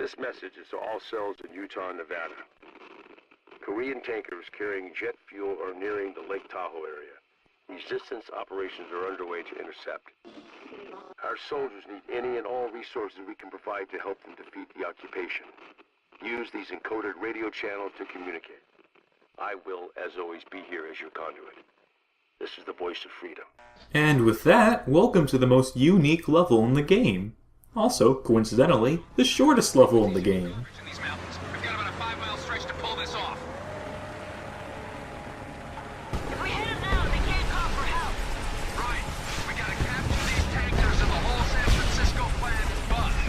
This message is to all cells in Utah and Nevada. Korean tankers carrying jet fuel are nearing the Lake Tahoe area. These distance operations are underway to intercept. Our soldiers need any and all resources we can provide to help them defeat the occupation. Use these encoded radio channels to communicate. I will, as always, be here as your conduit. This is the voice of freedom. And with that, welcome to the most unique level in the game. Also, coincidentally, the shortest level in the game. We've got about a 5-mile stretch to pull this off. If we hit them now, they can't call for help. Right. We gotta capture these tankers and the whole San Francisco plan is bugged.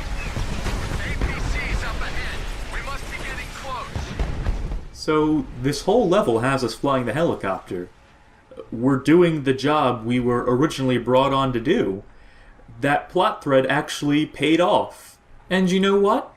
APC's up ahead. We must be getting close. So, this whole level has us flying the helicopter. We're doing the job we were originally brought on to do. That plot thread actually paid off. And you know what?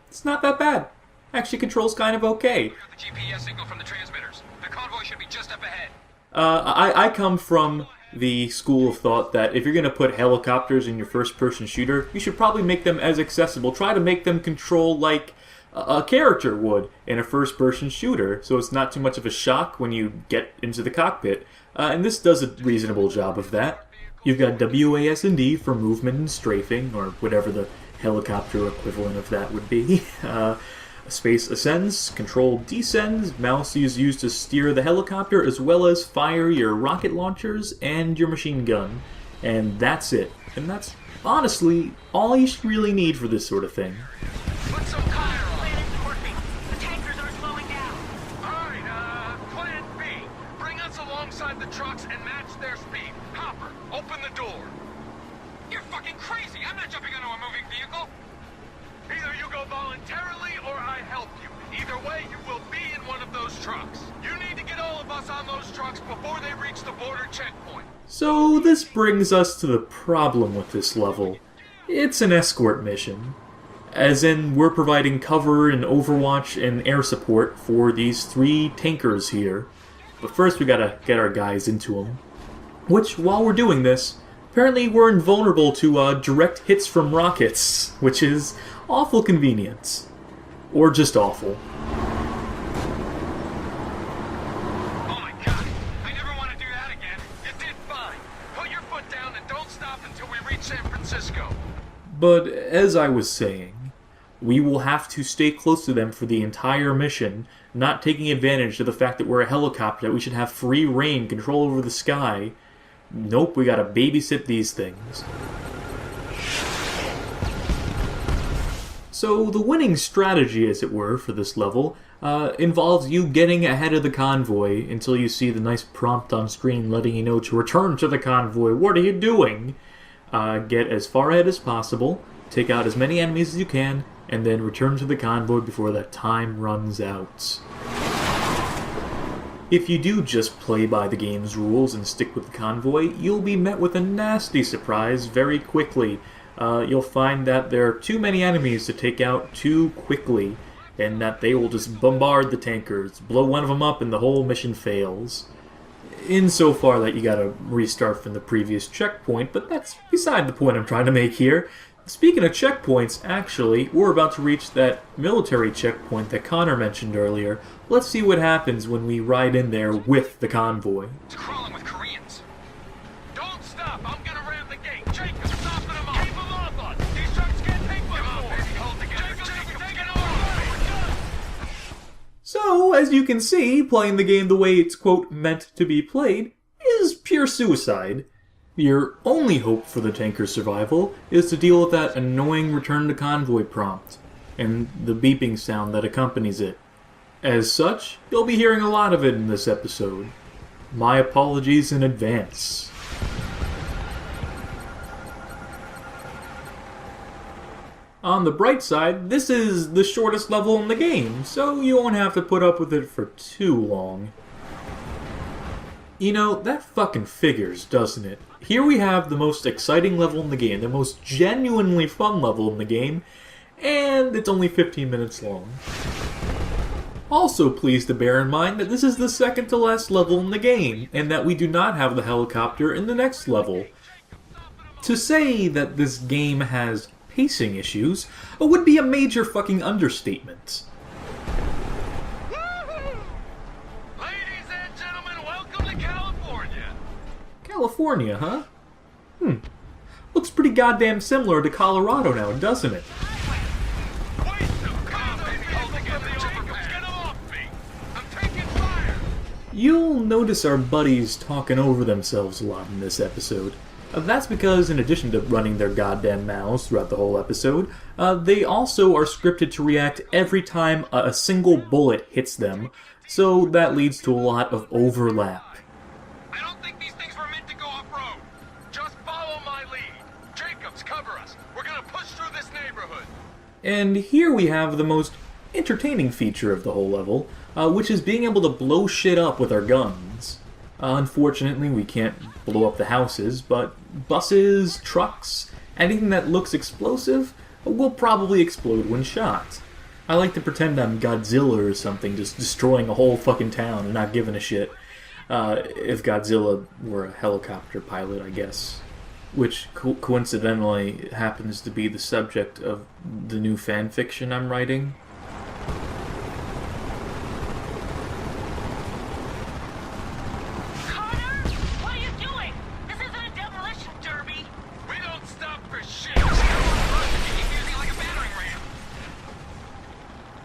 It's not that bad. Actually, control's kind of okay. We got the GPS signal from the transmitters. The convoy should be just up ahead. I come from the school of thought that if you're going to put helicopters in your first-person shooter, you should probably make them as accessible. Try to make them control like a character would in a first-person shooter, so it's not too much of a shock when you get into the cockpit. And this does a reasonable job of that. You've got WASD for movement and strafing, or whatever the helicopter equivalent of that would be. Space ascends, control descends, mouse is used to steer the helicopter, as well as fire your rocket launchers and your machine gun. And that's it. And that's, honestly, all you should really need for this sort of thing. Put some tire on. Plan isn't working. The tankers are slowing down. Alright, plan B. Bring us alongside the trucks and match their speed. Hopper, open the door. You're fucking crazy. I'm not jumping onto a moving vehicle. Either you go voluntarily or I help you. Either way, you will be in one of those trucks. You need to get all of us on those trucks before they reach the border checkpoint. So this brings us to the problem with this level. It's an escort mission. As in, we're providing cover and overwatch and air support for these 3 tankers here. But first we gotta get our guys into them. Which, while we're doing this, apparently we're invulnerable to direct hits from rockets, which is awful convenience. Or just awful. Oh my god, I never want to do that again. You did fine. Put your foot down and don't stop until we reach San Francisco. But as I was saying, we will have to stay close to them for the entire mission, not taking advantage of the fact that we're a helicopter, that we should have free reign, control over the sky. Nope, we gotta babysit these things. So the winning strategy, as it were, for this level, involves you getting ahead of the convoy until you see the nice prompt on screen letting you know to return to the convoy. What are you doing? Get as far ahead as possible, take out as many enemies as you can, and then return to the convoy before that time runs out. If you do just play by the game's rules and stick with the convoy, you'll be met with a nasty surprise very quickly. You'll find that there are too many enemies to take out too quickly, and that they will just bombard the tankers, blow one of them up, and the whole mission fails. Insofar that you gotta restart from the previous checkpoint, but that's beside the point I'm trying to make here. Speaking of checkpoints, actually, we're about to reach that military checkpoint that Connor mentioned earlier. Let's see what happens when we ride in there with the convoy. It's crawling with Koreans. Don't stop. I'm gonna ram the gate. Jacob, stopping them up. Keep them off us. These trucks can't take much more. Baby, hold together. Jacob, take it over. So, as you can see, playing the game the way it's, quote, meant to be played is pure suicide. Your only hope for the tanker's survival is to deal with that annoying return to convoy prompt, and the beeping sound that accompanies it. As such, you'll be hearing a lot of it in this episode. My apologies in advance. On the bright side, this is the shortest level in the game, so you won't have to put up with it for too long. You know, that fucking figures, doesn't it? Here we have the most exciting level in the game, the most genuinely fun level in the game, and it's only 15 minutes long. Also, please to bear in mind that this is the second to last level in the game, and that we do not have the helicopter in the next level. To say that this game has pacing issues would be a major fucking understatement. Ladies and gentlemen, welcome to California. California, huh? Looks pretty goddamn similar to Colorado now, doesn't it? Wait, come on, baby. Hold it, get the overpass. Get him off me. I'm taking fire. You'll notice our buddies talking over themselves a lot in this episode. That's because, in addition to running their goddamn mouths throughout the whole episode, they also are scripted to react every time a single bullet hits them, so that leads to a lot of overlap. I don't think these things were meant to go off-road. Just follow my lead. Jacobs, cover us. We're gonna push through this neighborhood. And here we have the most entertaining feature of the whole level, which is being able to blow shit up with our guns. Unfortunately, we can't blow up the houses, but buses, trucks, anything that looks explosive will probably explode when shot. I like to pretend I'm Godzilla or something, just destroying a whole fucking town and not giving a shit. If Godzilla were a helicopter pilot, I guess. Which coincidentally happens to be the subject of the new fanfiction I'm writing. Connor, what are you doing? This isn't a demolition derby. We don't stop for shit. Just get on the road and keep using like a battering ram.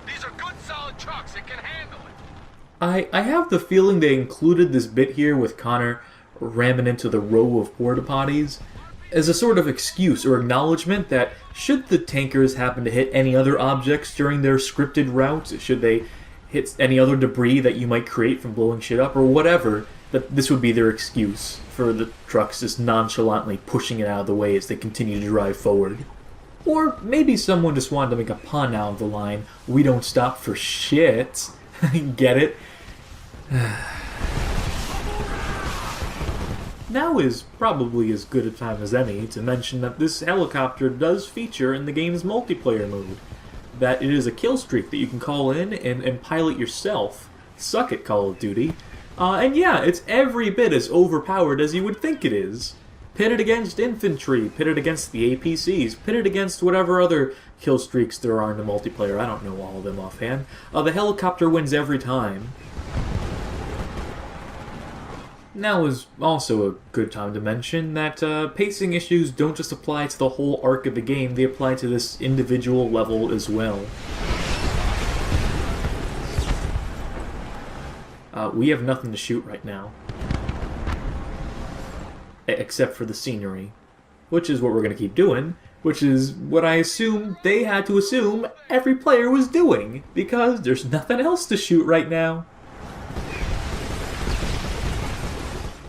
These are good, solid trucks. It can handle it. I have the feeling they included this bit here with Connor ramming into the row of porta potties as a sort of excuse or acknowledgement that should the tankers happen to hit any other objects during their scripted route, should they hit any other debris that you might create from blowing shit up or whatever, that this would be their excuse for the trucks just nonchalantly pushing it out of the way as they continue to drive forward. Or maybe someone just wanted to make a pun out of the line, "We don't stop for shit." Get it? Now is probably as good a time as any to mention that this helicopter does feature in the game's multiplayer mode. That it is a kill streak that you can call in and pilot yourself. Suck it, Call of Duty. And yeah, it's every bit as overpowered as you would think it is. Pitted against infantry, pitted against the APCs, pitted against whatever other kill streaks there are in the multiplayer. I don't know all of them offhand. The helicopter wins every time. Now is also a good time to mention that pacing issues don't just apply to the whole arc of the game, they apply to this individual level as well. We have nothing to shoot right now. Except for the scenery. Which is what we're going to keep doing, which is what I assume they had to assume every player was doing, because there's nothing else to shoot right now.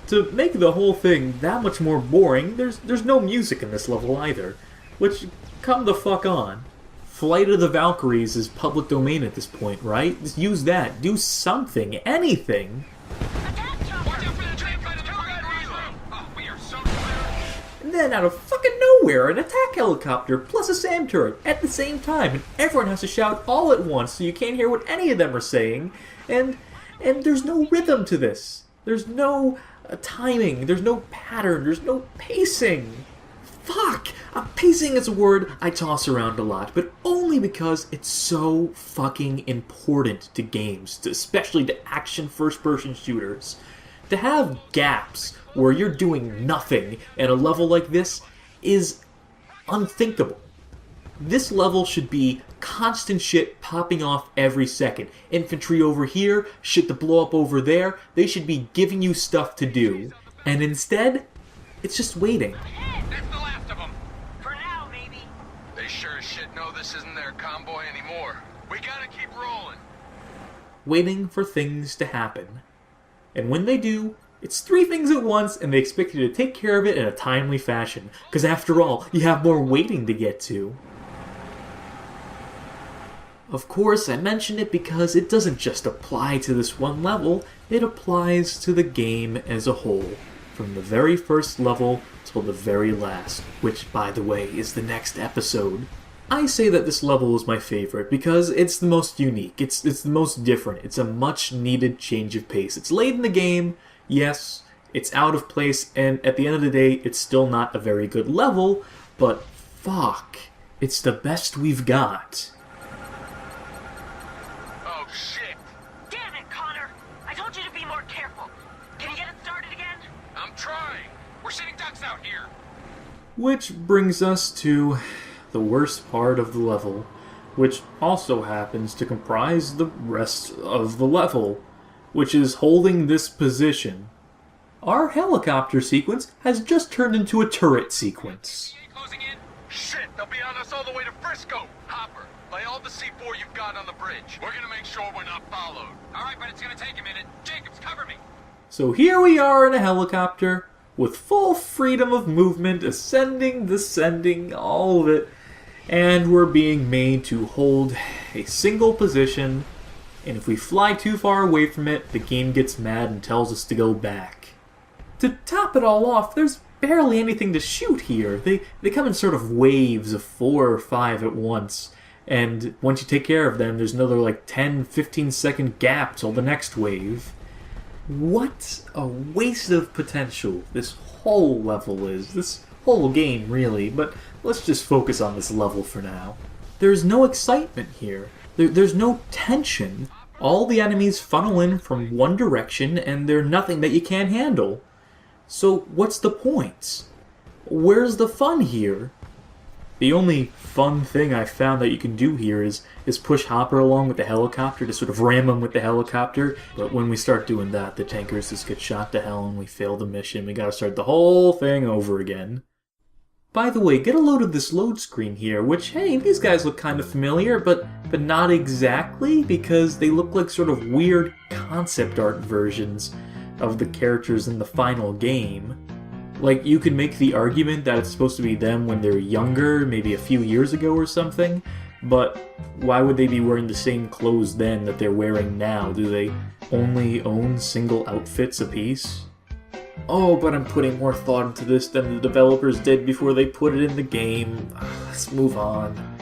To make the whole thing that much more boring, there's no music in this level either. Which, come the fuck on. Flight of the Valkyries is public domain at this point, right? Just use that. Do something. Anything. Attack chopper! Watch out for the tank by the target reload. Oh, we are so clear. And then out of fucking nowhere, an attack helicopter plus a SAM turret at the same time, and everyone has to shout all at once so you can't hear what any of them are saying, and there's no rhythm to this. There's no timing, there's no pattern, there's no pacing. Fuck! Pacing is a word I toss around a lot, but only because it's so fucking important to games, especially to action first-person shooters. To have gaps where you're doing nothing in a level like this is unthinkable. This level should be constant shit popping off every second. Infantry over here, shit to blow up over there. They should be giving you stuff to do. And instead, it's just waiting. That's the last of them. For now, maybe. They sure as shit know this isn't their convoy anymore. We gotta keep rolling. Waiting for things to happen. And when they do, it's 3 things at once, and they expect you to take care of it in a timely fashion. Because after all, you have more waiting to get to. Of course, I mention it because it doesn't just apply to this one level, it applies to the game as a whole. From the very first level till the very last, which, by the way, is the next episode. I say that this level is my favorite because it's the most unique, it's the most different, it's a much needed change of pace. It's late in the game, yes, it's out of place, and at the end of the day, it's still not a very good level, but fuck, It's the best we've got. Oh, shit. Damn it, Connor! I told you to be more careful. Can you get it started again? I'm trying. We're sitting ducks out here. Which brings us to the worst part of the level, which also happens to comprise the rest of the level, which is holding this position. Our helicopter sequence has just turned into a turret sequence. Closing in. Shit, they'll be on us all the way to Frisco. Hopper, lay all the C4 you've got on the bridge. We're gonna make sure we're not followed. All right, but it's gonna take a minute. Jacobs, cover me. So here we are in a helicopter, with full freedom of movement, ascending, descending, all of it, and we're being made to hold a single position, and if we fly too far away from it, the game gets mad and tells us to go back. To top it all off, there's barely anything to shoot here. They come in sort of waves of 4 or 5 at once, and once you take care of them, there's another like 10-15 second gap till the next wave. What a waste of potential this whole level is. This whole game, really, but let's just focus on this level for now. There's no excitement here. There's no tension. All the enemies funnel in from one direction, and they're nothing that you can't handle. So what's the point? Where's the fun here? The only fun thing I found that you can do here is push Hopper along with the helicopter to sort of ram him with the helicopter. But when we start doing that, the tankers just get shot to hell and we fail the mission. We gotta start the whole thing over again. By the way, get a load of this load screen here, which, hey, these guys look kind of familiar, but not exactly, because they look like sort of weird concept art versions of the characters in the final game. Like, you could make the argument that it's supposed to be them when they're younger, maybe a few years ago or something, but why would they be wearing the same clothes then that they're wearing now? Do they only own single outfits apiece? Oh, but I'm putting more thought into this than the developers did before they put it in the game. Let's move on.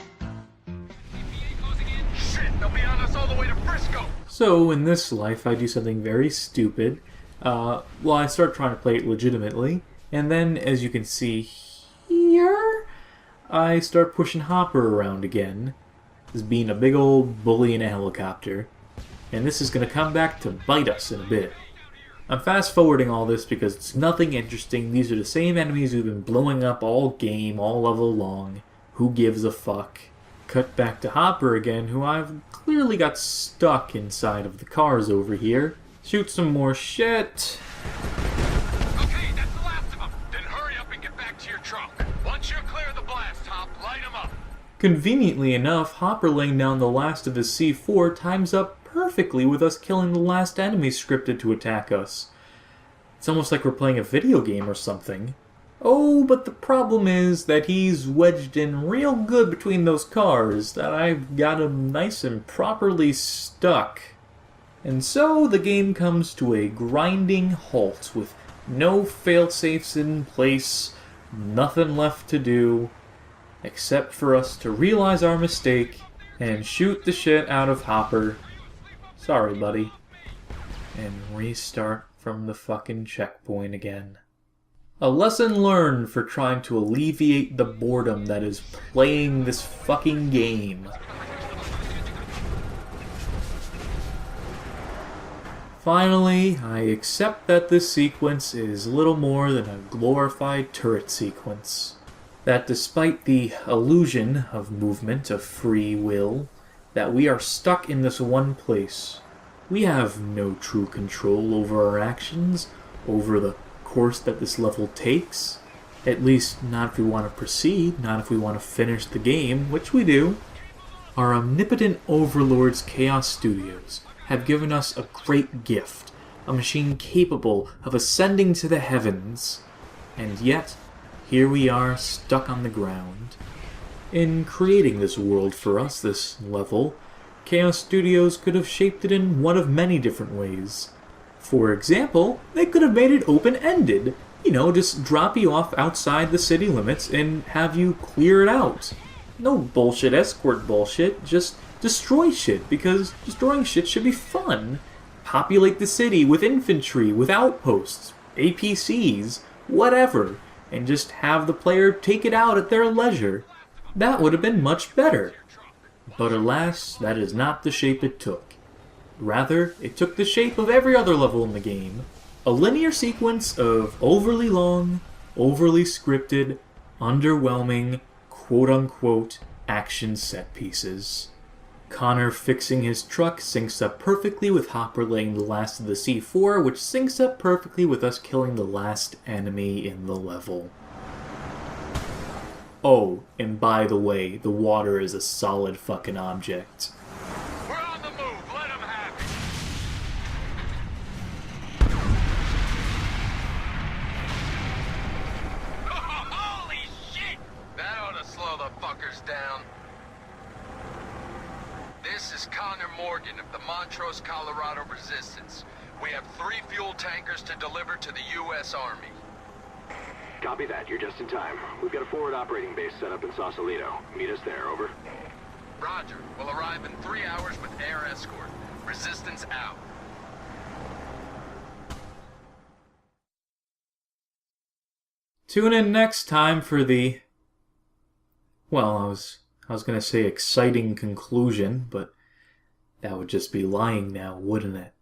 Shit, they'll be on us all the way to Frisco. So, in this life, I do something very stupid. I start trying to play it legitimately, and then, as you can see here, I start pushing Hopper around again, as being a big old bully in a helicopter, and this is going to come back to bite us in a bit. I'm fast forwarding all this because it's nothing interesting. These are the same enemies who've been blowing up all game, all level long. Who gives a fuck? Cut back to Hopper again, who I've clearly got stuck inside of the cars over here. Shoot some more shit. Okay, that's the last of them. Then hurry up and get back to your truck. Once you're clear of the blast, Hop, light them up. Conveniently enough, Hopper laying down the last of his C4 times up perfectly with us killing the last enemy scripted to attack us. It's almost like we're playing a video game or something. Oh, but the problem is that he's wedged in real good between those cars, that I've got him nice and properly stuck. And so the game comes to a grinding halt with no failsafes in place, nothing left to do, except for us to realize our mistake and shoot the shit out of Hopper. Sorry, buddy. And restart from the fucking checkpoint again. A lesson learned for trying to alleviate the boredom that is playing this fucking game. Finally, I accept that this sequence is little more than a glorified turret sequence. That despite the illusion of movement, of free will, that we are stuck in this one place. We have no true control over our actions, over the course that this level takes. At least, not if we want to proceed, not if we want to finish the game, which we do. Our omnipotent overlords, Chaos Studios, have given us a great gift, a machine capable of ascending to the heavens. And yet, here we are stuck on the ground. In creating this world for us, this level, Chaos Studios could have shaped it in one of many different ways. For example, they could have made it open-ended. You know, just drop you off outside the city limits and have you clear it out. No bullshit escort bullshit, just destroy shit, because destroying shit should be fun. Populate the city with infantry, with outposts, APCs, whatever, and just have the player take it out at their leisure. That would have been much better. But alas, that is not the shape it took. Rather, it took the shape of every other level in the game. A linear sequence of overly long, overly scripted, underwhelming, quote-unquote, action set pieces. Connor fixing his truck syncs up perfectly with Hopper laying the last of the C4, which syncs up perfectly with us killing the last enemy in the level. Oh, and by the way, the water is a solid fucking object. We're on the move. Let them have it. Holy shit! That ought to slow the fuckers down. This is Connor Morgan of the Montrose, Colorado Resistance. We have 3 fuel tankers to deliver to the U.S. Army. Copy that. You're just in time. We've got a forward operating base set up in Sausalito. Meet us there, over. Roger. We'll arrive in 3 hours with air escort. Resistance out. Tune in next time for the... Well, I was going to say exciting conclusion, but that would just be lying now, wouldn't it?